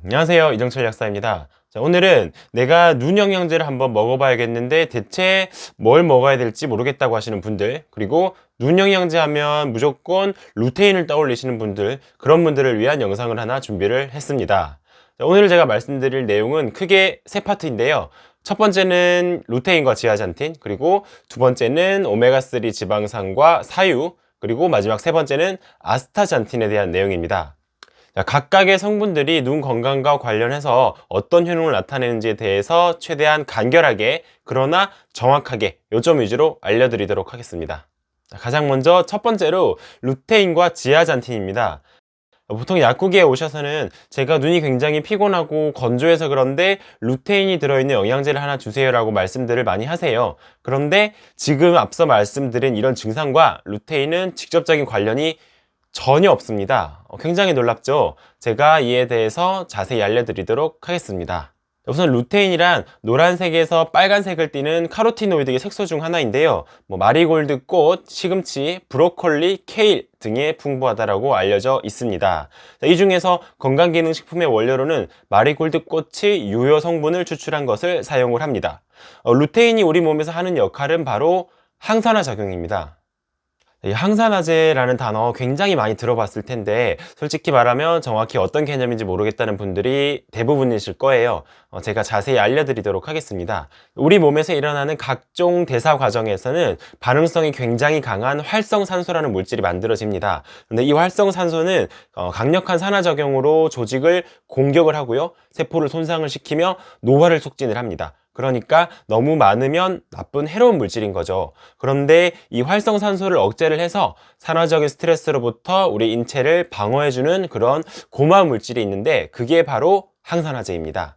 안녕하세요, 이정철 약사입니다. 자, 오늘은 내가 눈 영양제를 한번 먹어봐야겠는데 대체 뭘 먹어야 될지 모르겠다고 하시는 분들, 그리고 눈 영양제 하면 무조건 루테인을 떠올리시는 분들, 그런 분들을 위한 영상을 하나 준비를 했습니다. 자, 오늘 제가 말씀드릴 내용은 크게 세 파트인데요. 첫 번째는 루테인과 지아잔틴, 그리고 두 번째는 오메가3 지방산과 사유, 그리고 마지막 세 번째는 아스타잔틴에 대한 내용입니다. 자, 각각의 성분들이 눈 건강과 관련해서 어떤 효능을 나타내는지에 대해서 최대한 간결하게, 그러나 정확하게 요점 위주로 알려드리도록 하겠습니다. 자, 가장 먼저 첫 번째로 루테인과 지아잔틴입니다. 보통 약국에 오셔서는 제가 눈이 굉장히 피곤하고 건조해서 그런데 루테인이 들어있는 영양제를 하나 주세요 라고 말씀들을 많이 하세요. 그런데 지금 앞서 말씀드린 이런 증상과 루테인은 직접적인 관련이 전혀 없습니다. 굉장히 놀랍죠? 제가 이에 대해서 자세히 알려드리도록 하겠습니다. 우선 루테인이란 노란색에서 빨간색을 띠는 카로티노이드의 색소 중 하나인데요. 마리골드 꽃, 시금치, 브로콜리, 케일 등에 풍부하다고 알려져 있습니다. 이 중에서 건강기능식품의 원료로는 마리골드 꽃이 유효 성분을 추출한 것을 사용을 합니다. 루테인이 우리 몸에서 하는 역할은 바로 항산화 작용입니다. 이 항산화제라는 단어 굉장히 많이 들어봤을 텐데 솔직히 말하면 정확히 어떤 개념인지 모르겠다는 분들이 대부분이실 거예요. 제가 자세히 알려드리도록 하겠습니다. 우리 몸에서 일어나는 각종 대사 과정에서는 반응성이 굉장히 강한 활성산소라는 물질이 만들어집니다. 근데 이 활성산소는 강력한 산화작용으로 조직을 공격을 하고요, 세포를 손상을 시키며 노화를 촉진을 합니다. 그러니까 너무 많으면 나쁜 해로운 물질인 거죠. 그런데 이 활성산소를 억제를 해서 산화적인 스트레스로부터 우리 인체를 방어해주는 그런 고마운 물질이 있는데 그게 바로 항산화제입니다.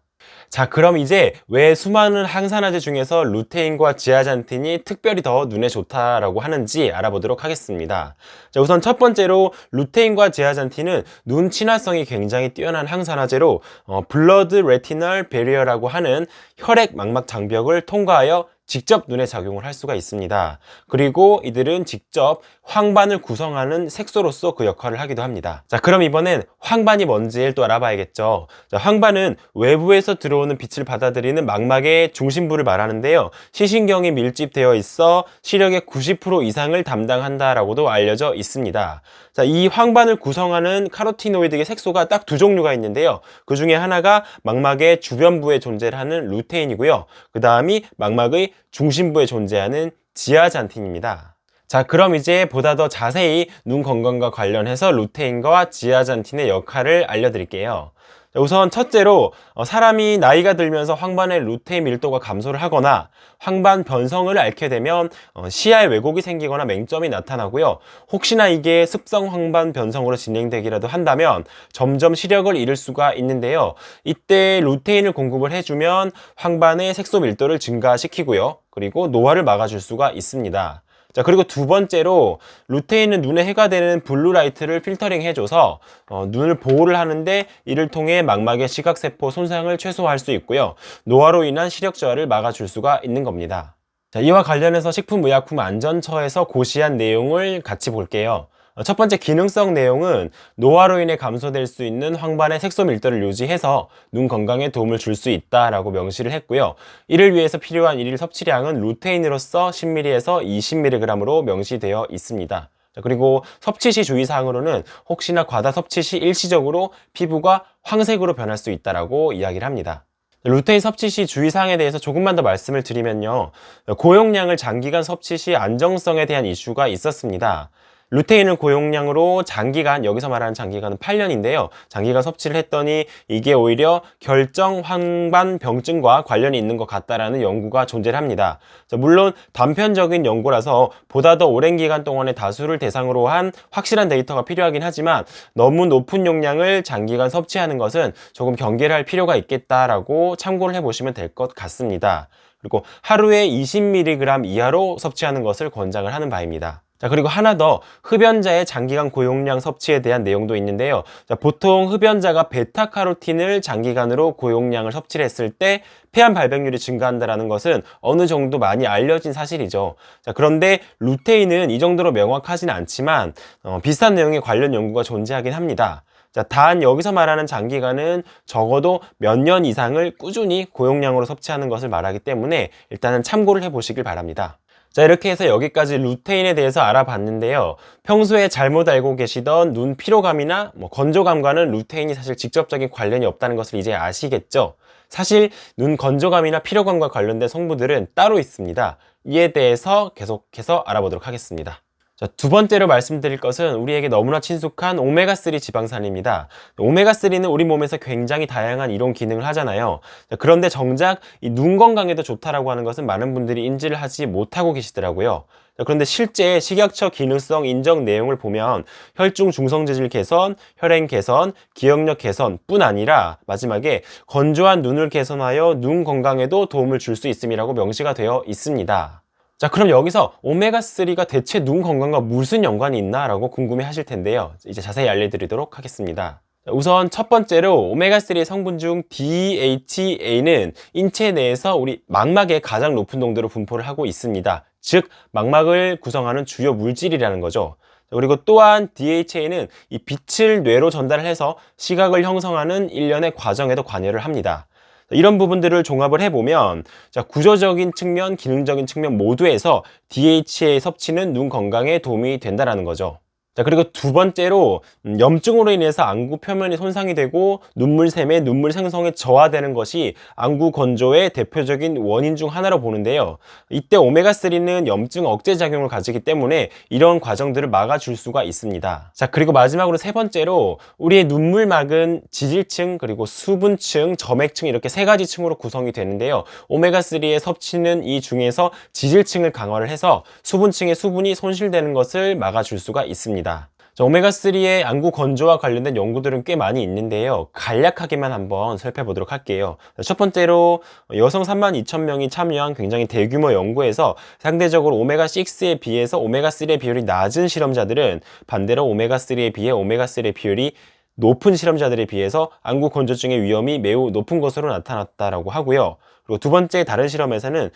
자, 그럼 이제 왜 수많은 항산화제 중에서 루테인과 지아잔틴이 특별히 더 눈에 좋다라고 하는지 알아보도록 하겠습니다. 자, 우선 첫 번째로 루테인과 지아잔틴은 눈 친화성이 굉장히 뛰어난 항산화제로 블러드 레티널 베리어라고 하는 혈액 망막 장벽을 통과하여 직접 눈에 작용을 할 수가 있습니다. 그리고 이들은 직접 황반을 구성하는 색소로서 그 역할을 하기도 합니다. 자, 그럼 이번엔 황반이 뭔지를 또 알아봐야겠죠. 자, 황반은 외부에서 들어오는 빛을 받아들이는 망막의 중심부를 말하는데요. 시신경이 밀집되어 있어 시력의 90% 이상을 담당한다라고도 알려져 있습니다. 자, 이 황반을 구성하는 카로티노이드의 색소가 딱 두 종류가 있는데요. 그 중에 하나가 망막의 주변부에 존재하는 루테인이고요. 그 다음이 망막의 중심부에 존재하는 지아잔틴입니다. 자, 그럼 이제 보다 더 자세히 눈 건강과 관련해서 루테인과 지아잔틴의 역할을 알려드릴게요. 우선 첫째로 사람이 나이가 들면서 황반의 루테인 밀도가 감소를 하거나 황반 변성을 앓게 되면 시야에 왜곡이 생기거나 맹점이 나타나고요. 혹시나 이게 습성 황반 변성으로 진행되기라도 한다면 점점 시력을 잃을 수가 있는데요. 이때 루테인을 공급을 해주면 황반의 색소 밀도를 증가시키고요. 그리고 노화를 막아줄 수가 있습니다. 자, 그리고 두 번째로 루테인은 눈에 해가 되는 블루라이트를 필터링 해줘서 눈을 보호를 하는데 이를 통해 망막의 시각세포 손상을 최소화할 수 있고요. 노화로 인한 시력 저하를 막아줄 수가 있는 겁니다. 자, 이와 관련해서 식품의약품안전처에서 고시한 내용을 같이 볼게요. 첫 번째 기능성 내용은 노화로 인해 감소될 수 있는 황반의 색소 밀도를 유지해서 눈 건강에 도움을 줄 수 있다라고 명시를 했고요. 이를 위해서 필요한 일일 섭취량은 루테인으로서 10mg에서 20mg으로 명시되어 있습니다. 그리고 섭취 시 주의사항으로는 혹시나 과다 섭취 시 일시적으로 피부가 황색으로 변할 수 있다라고 이야기를 합니다. 루테인 섭취 시 주의사항에 대해서 조금만 더 말씀을 드리면요. 고용량을 장기간 섭취 시 안정성에 대한 이슈가 있었습니다. 루테인을 고용량으로 장기간, 여기서 말하는 장기간은 8년인데요. 장기간 섭취를 했더니 이게 오히려 결정 황반 병증과 관련이 있는 것 같다라는 연구가 존재를 합니다. 물론 단편적인 연구라서 보다 더 오랜 기간 동안의 다수를 대상으로 한 확실한 데이터가 필요하긴 하지만 너무 높은 용량을 장기간 섭취하는 것은 조금 경계를 할 필요가 있겠다라고 참고를 해보시면 될 것 같습니다. 그리고 하루에 20mg 이하로 섭취하는 것을 권장을 하는 바입니다. 자, 그리고 하나 더 흡연자의 장기간 고용량 섭취에 대한 내용도 있는데요. 자, 보통 흡연자가 베타카로틴을 장기간으로 고용량을 섭취를 했을 때 폐암 발병률이 증가한다는 것은 어느 정도 많이 알려진 사실이죠. 자, 그런데 루테인은 이 정도로 명확하진 않지만 비슷한 내용의 관련 연구가 존재하긴 합니다. 자, 단 여기서 말하는 장기간은 적어도 몇 년 이상을 꾸준히 고용량으로 섭취하는 것을 말하기 때문에 일단은 참고를 해보시길 바랍니다. 자, 이렇게 해서 여기까지 루테인에 대해서 알아봤는데요. 평소에 잘못 알고 계시던 눈 피로감이나 건조감과는 루테인이 사실 직접적인 관련이 없다는 것을 이제 아시겠죠? 사실 눈 건조감이나 피로감과 관련된 성분들은 따로 있습니다. 이에 대해서 계속해서 알아보도록 하겠습니다. 자, 두 번째로 말씀드릴 것은 우리에게 너무나 친숙한 오메가3 지방산입니다. 오메가3는 우리 몸에서 굉장히 다양한 이론 기능을 하잖아요. 자, 그런데 정작 이 눈 건강에도 좋다라고 하는 것은 많은 분들이 인지를 하지 못하고 계시더라고요. 자, 그런데 실제 식약처 기능성 인정 내용을 보면 혈중 중성지질 개선, 혈행 개선, 기억력 개선뿐 아니라 마지막에 건조한 눈을 개선하여 눈 건강에도 도움을 줄 수 있음이라고 명시가 되어 있습니다. 자, 그럼 여기서 오메가3가 대체 눈 건강과 무슨 연관이 있나 라고 궁금해 하실 텐데요. 이제 자세히 알려드리도록 하겠습니다. 자, 우선 첫 번째로 오메가3의 성분 중 DHA는 인체 내에서 우리 망막에 가장 높은 농도로 분포를 하고 있습니다. 즉, 망막을 구성하는 주요 물질이라는 거죠. 그리고 또한 DHA는 이 빛을 뇌로 전달을 해서 시각을 형성하는 일련의 과정에도 관여를 합니다. 이런 부분들을 종합을 해보면 자, 구조적인 측면, 기능적인 측면 모두에서 DHA 섭취는 눈 건강에 도움이 된다는 거죠. 자, 그리고 두 번째로 염증으로 인해서 안구 표면이 손상이 되고 눈물샘의 눈물 생성에 저하되는 것이 안구 건조의 대표적인 원인 중 하나로 보는데요. 이때 오메가3는 염증 억제 작용을 가지기 때문에 이런 과정들을 막아줄 수가 있습니다. 자, 그리고 마지막으로 세 번째로 우리의 눈물막은 지질층, 그리고 수분층, 점액층 이렇게 세 가지 층으로 구성이 되는데요. 오메가3의 섭취는 이 중에서 지질층을 강화를 해서 수분층의 수분이 손실되는 것을 막아줄 수가 있습니다. 오메가3의 안구 건조와 관련된 연구들은 꽤 많이 있는데요. 간략하게만 한번 살펴보도록 할게요. 첫 번째로 여성 32,000명이 참여한 굉장히 대규모 연구에서 상대적으로 오메가6에 비해서 오메가3의 비율이 낮은 실험자들은 반대로 오메가3에 비해 오메가3의 비율이 높은 실험자들에 비해서 안구 건조증의 위험이 매우 높은 것으로 나타났다라고 하고요. 그리고 두 번째 다른 실험에서는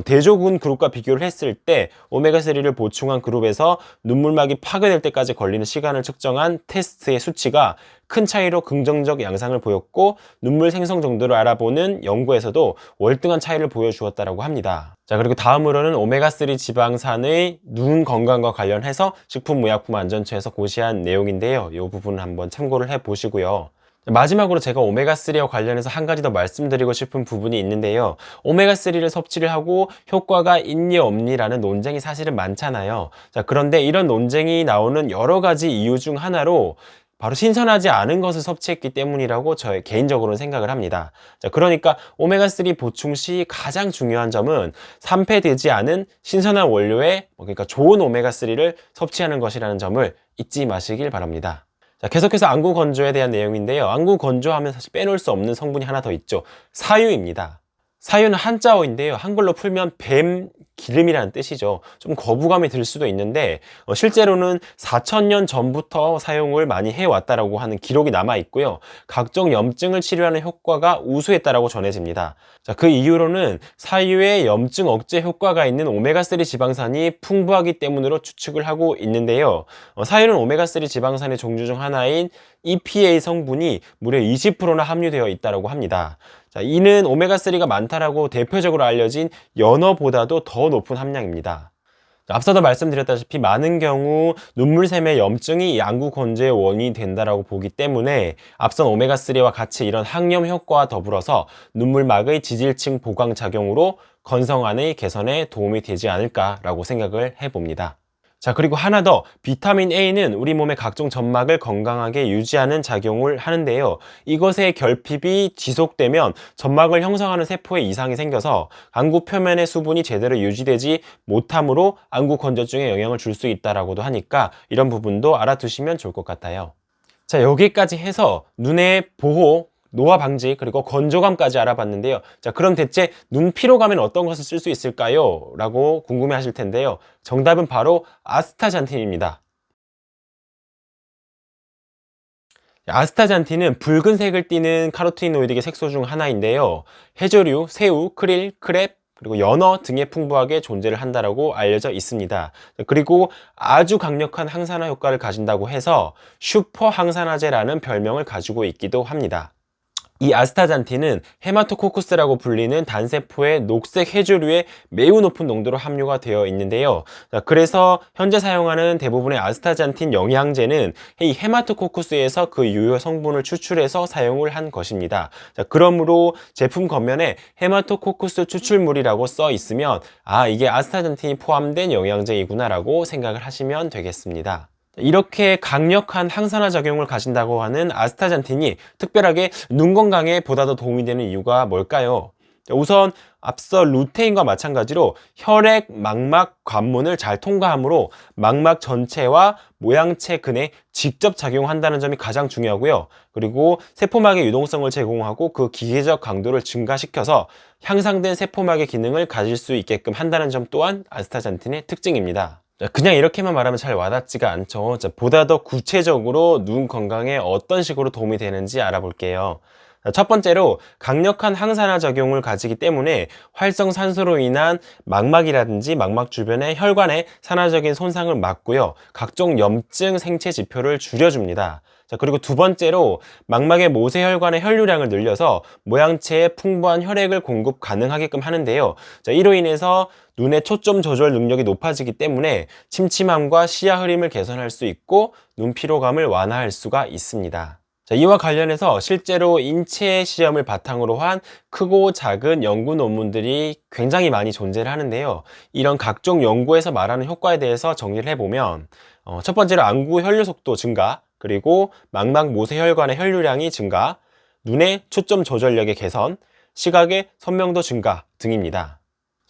대조군 그룹과 비교를 했을 때 오메가3를 보충한 그룹에서 눈물막이 파괴될 때까지 걸리는 시간을 측정한 테스트의 수치가 큰 차이로 긍정적 양상을 보였고 눈물 생성 정도를 알아보는 연구에서도 월등한 차이를 보여주었다고 합니다. 자, 그리고 다음으로는 오메가3 지방산의 눈 건강과 관련해서 식품의약품안전처에서 고시한 내용인데요. 이 부분을 한번 참고를 해 보시고요. 마지막으로 제가 오메가3와 관련해서 한 가지 더 말씀드리고 싶은 부분이 있는데요. 오메가3를 섭취를 하고 효과가 있니 없니라는 논쟁이 사실은 많잖아요. 자, 그런데 이런 논쟁이 나오는 여러 가지 이유 중 하나로 바로 신선하지 않은 것을 섭취했기 때문이라고 저의 개인적으로는 생각을 합니다. 자, 그러니까 오메가3 보충 시 가장 중요한 점은 산패되지 않은 신선한 원료의 그러니까 좋은 오메가3를 섭취하는 것이라는 점을 잊지 마시길 바랍니다. 자, 계속해서 안구 건조에 대한 내용인데요. 안구 건조하면 사실 빼놓을 수 없는 성분이 하나 더 있죠. 사유입니다. 사유는 한자어인데요. 한글로 풀면 뱀 기름이라는 뜻이죠. 좀 거부감이 들 수도 있는데 실제로는 4,000년 전부터 사용을 많이 해왔다라고 하는 기록이 남아 있고요. 각종 염증을 치료하는 효과가 우수했다라고 전해집니다. 자, 그 이유로는 사유에 염증 억제 효과가 있는 오메가3 지방산이 풍부하기 때문으로 추측을 하고 있는데요. 사유는 오메가3 지방산의 종류 중 하나인 EPA 성분이 무려 20%나 함유되어 있다고 합니다. 자, 이는 오메가3가 많다라고 대표적으로 알려진 연어보다도 더 높은 함량입니다. 앞서도 말씀드렸다시피 많은 경우 눈물샘의 염증이 안구 건조의 원인이 된다고 보기 때문에 앞선 오메가3와 같이 이런 항염 효과와 더불어서 눈물막의 지질층 보강 작용으로 건성안의 개선에 도움이 되지 않을까라고 생각을 해봅니다. 자, 그리고 하나 더, 비타민 A는 우리 몸의 각종 점막을 건강하게 유지하는 작용을 하는데요. 이것의 결핍이 지속되면 점막을 형성하는 세포에 이상이 생겨서 안구 표면의 수분이 제대로 유지되지 못함으로 안구 건조증에 영향을 줄 수 있다고도 하니까 이런 부분도 알아두시면 좋을 것 같아요. 자, 여기까지 해서 눈의 보호, 노화 방지, 그리고 건조감까지 알아봤는데요. 자, 그럼 대체 눈 피로감엔 어떤 것을 쓸 수 있을까요? 라고 궁금해 하실 텐데요. 정답은 바로 아스타잔틴입니다. 아스타잔틴은 붉은색을 띠는 카로티노이드계 색소 중 하나인데요. 해조류, 새우, 크릴, 크랩, 그리고 연어 등에 풍부하게 존재를 한다라고 알려져 있습니다. 그리고 아주 강력한 항산화 효과를 가진다고 해서 슈퍼 항산화제라는 별명을 가지고 있기도 합니다. 이 아스타잔틴은 헤마토코쿠스라고 불리는 단세포의 녹색 해조류에 매우 높은 농도로 함유가 되어 있는데요. 그래서 현재 사용하는 대부분의 아스타잔틴 영양제는 이 헤마토코쿠스에서 그 유효 성분을 추출해서 사용을 한 것입니다. 그러므로 제품 겉면에 헤마토코쿠스 추출물이라고 써 있으면 이게 아스타잔틴이 포함된 영양제이구나라고 생각을 하시면 되겠습니다. 이렇게 강력한 항산화 작용을 가진다고 하는 아스타잔틴이 특별하게 눈 건강에 보다 더 도움이 되는 이유가 뭘까요? 우선 앞서 루테인과 마찬가지로 혈액, 망막, 관문을 잘 통과하므로 망막 전체와 모양체 근에 직접 작용한다는 점이 가장 중요하고요. 그리고 세포막의 유동성을 제공하고 그 기계적 강도를 증가시켜서 향상된 세포막의 기능을 가질 수 있게끔 한다는 점 또한 아스타잔틴의 특징입니다. 그냥 이렇게만 말하면 잘 와닿지가 않죠. 보다 더 구체적으로 눈 건강에 어떤 식으로 도움이 되는지 알아볼게요. 첫 번째로 강력한 항산화 작용을 가지기 때문에 활성산소로 인한 망막이라든지 망막 주변의 혈관의 산화적인 손상을 막고요. 각종 염증 생체 지표를 줄여줍니다. 그리고 두 번째로 망막의 모세혈관의 혈류량을 늘려서 모양체에 풍부한 혈액을 공급 가능하게끔 하는데요. 이로 인해서 눈의 초점 조절 능력이 높아지기 때문에 침침함과 시야 흐림을 개선할 수 있고 눈 피로감을 완화할 수가 있습니다. 이와 관련해서 실제로 인체 시험을 바탕으로 한 크고 작은 연구 논문들이 굉장히 많이 존재를 하는데요. 이런 각종 연구에서 말하는 효과에 대해서 정리를 해보면 첫 번째로 안구 혈류 속도 증가, 그리고 망막 모세혈관의 혈류량이 증가, 눈의 초점 조절력의 개선, 시각의 선명도 증가 등입니다.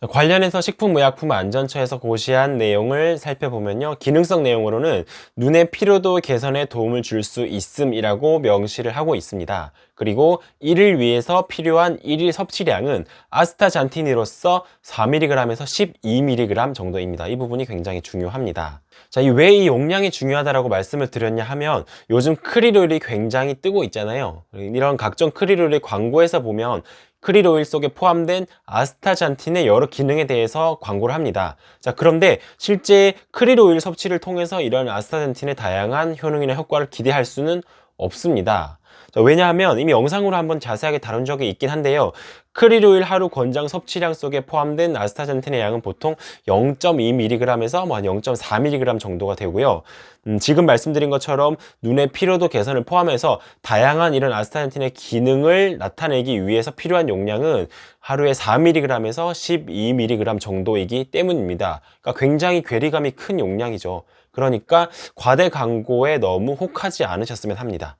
관련해서 식품의약품안전처에서 고시한 내용을 살펴보면요. 기능성 내용으로는 눈의 피로도 개선에 도움을 줄 수 있음이라고 명시를 하고 있습니다. 그리고 이를 위해서 필요한 일일 섭취량은 아스타잔틴으로서 4mg에서 12mg 정도입니다. 이 부분이 굉장히 중요합니다. 왜 이 용량이 중요하다고 말씀을 드렸냐 하면 요즘 크릴 오일이 굉장히 뜨고 있잖아요. 이런 각종 크릴 오일 광고에서 보면 크릴 오일 속에 포함된 아스타잔틴의 여러 기능에 대해서 광고를 합니다. 그런데 실제 크릴 오일 섭취를 통해서 이런 아스타잔틴의 다양한 효능이나 효과를 기대할 수는 없습니다. 왜냐하면 이미 영상으로 한번 자세하게 다룬 적이 있긴 한데요. 크릴 오일 하루 권장 섭취량 속에 포함된 아스타잔틴의 양은 보통 0.2mg에서 한 0.4mg 정도가 되고요. 지금 말씀드린 것처럼 눈의 피로도 개선을 포함해서 다양한 이런 아스타잔틴의 기능을 나타내기 위해서 필요한 용량은 하루에 4mg에서 12mg 정도이기 때문입니다. 그러니까 굉장히 괴리감이 큰 용량이죠. 그러니까 과대 광고에 너무 혹하지 않으셨으면 합니다.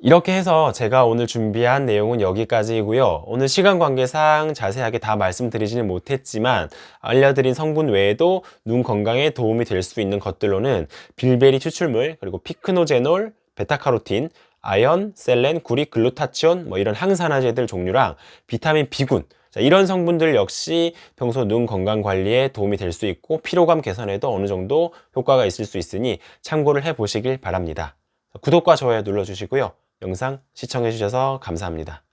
이렇게 해서 제가 오늘 준비한 내용은 여기까지이고요. 오늘 시간 관계상 자세하게 다 말씀드리지는 못했지만 알려드린 성분 외에도 눈 건강에 도움이 될 수 있는 것들로는 빌베리 추출물, 그리고 피크노제놀, 베타카로틴, 아연, 셀렌, 구리, 글루타치온 이런 항산화제들 종류랑 비타민 B군, 이런 성분들 역시 평소 눈 건강 관리에 도움이 될 수 있고 피로감 개선에도 어느 정도 효과가 있을 수 있으니 참고를 해 보시길 바랍니다. 구독과 좋아요 눌러주시고요. 영상 시청해 주셔서 감사합니다.